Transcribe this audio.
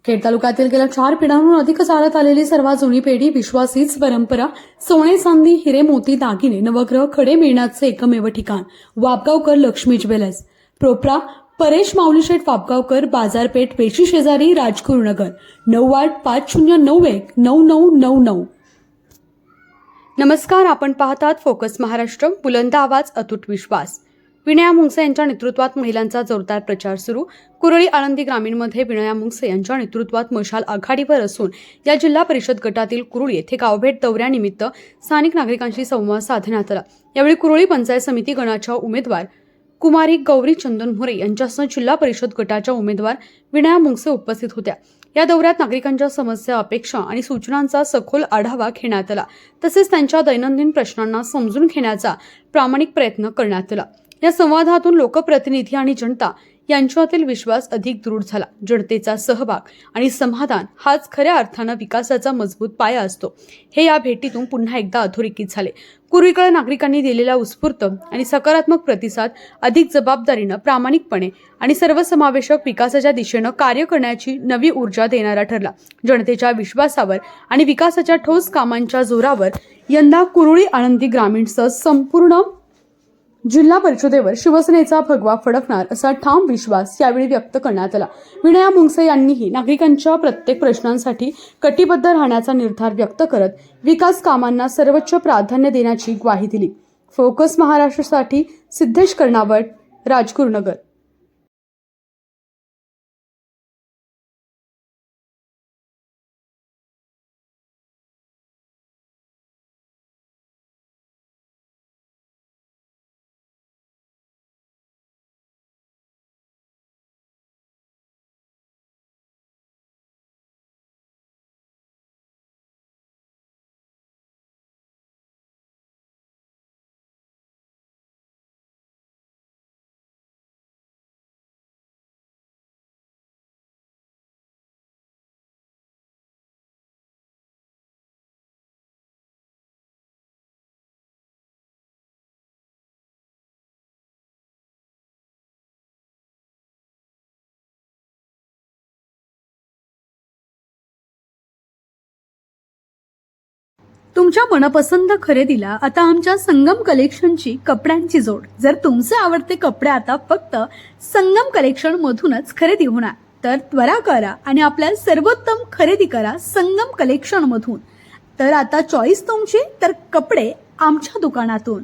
खेड तालुक्यातील गेल्या 4 पिढ्यांहून अधिक चालत आलेली सर्वात जुनी पेढी, विश्वास हीच परंपरा, सोने चांदी हिरे मोती दागिने नवग्रह खडे मिळण्याचे एकमेव ठिकाण वापगावकर लक्ष्मी ज्वेलर्स. प्रोप्रा परेश माऊलीशेठ वापगावकर, बाजारपेठ पेशी शेजारी, राजगुरुनगर. 9850919999. नमस्कार, आपण पाहतात फोकस महाराष्ट्र. बुलंद आवाज, अतूट विश्वास. विनया मुंगसे यांच्या नेतृत्वात महिलांचा जोरदार प्रचार सुरू. कुरळी आळंदी ग्रामीणमध्ये विनया मुंगसे यांच्या नेतृत्वात मशाल आघाडीवर असून या जिल्हा परिषद गटातील कुरळी येथे गावभेट दौऱ्यानिमित्त स्थानिक नागरिकांशी संवाद साधण्यात आला. यावेळी कुरळी पंचायत समिती गणाच्या उमेदवार कुमारी गौरी चंदन मोरे यांच्यासह जिल्हा परिषद गटाच्या उमेदवार विनया मुंगसे उपस्थित होत्या. या दौऱ्यात नागरिकांच्या समस्या, अपेक्षा आणि सूचनांचा सखोल आढावा घेण्यात आला. तसेच त्यांच्या दैनंदिन प्रश्नांना समजून घेण्याचा प्रामाणिक प्रयत्न करण्यात आला. या संवादातून लोकप्रतिनिधी आणि जनता यांच्यातील विश्वास अधिक दृढ झाला. जनतेचा सहभाग आणि समाधान हाच खऱ्या अर्थानं विकासाचा मजबूत पाया असतो, हे या भेटीतून पुन्हा एकदा अधोरेखित झाले. कुरळीकर नागरिकांनी दिलेला उत्स्फूर्त आणि सकारात्मक प्रतिसाद अधिक जबाबदारीनं, प्रामाणिकपणे आणि सर्वसमावेशक विकासाच्या दिशेनं कार्य करण्याची नवी ऊर्जा देणारा ठरला. जनतेच्या विश्वासावर आणि विकासाच्या ठोस कामांच्या जोरावर यंदा कुरळी आळंदी ग्रामीणसह संपूर्ण जिल्हा परिषदेवर शिवसेनेचा भगवा फडकणार असा ठाम विश्वास यावेळी व्यक्त करण्यात आला. विनया मुंगसे यांनीही नागरिकांच्या प्रत्येक प्रश्नांसाठी कटिबद्ध राहण्याचा निर्धार व्यक्त करत विकास कामांना सर्वोच्च प्राधान्य देण्याची ग्वाही दिली. फोकस महाराष्ट्रासाठी सिद्धेश कर्णावट, राजगुरुनगर. तुमच्या मनपसंत खरेदीला आता आमच्या संगम कलेक्शनची कपड्यांची जोड. जर तुमचे आवडते कपडे आता फक्त संगम कलेक्शन मधूनच खरेदी होणार, तर त्वरा करा आणि आपल्या सर्वोत्तम खरेदी करा संगम कलेक्शन मधून. तर आता चॉईस तुमची, तर कपडे आमच्या दुकानातून.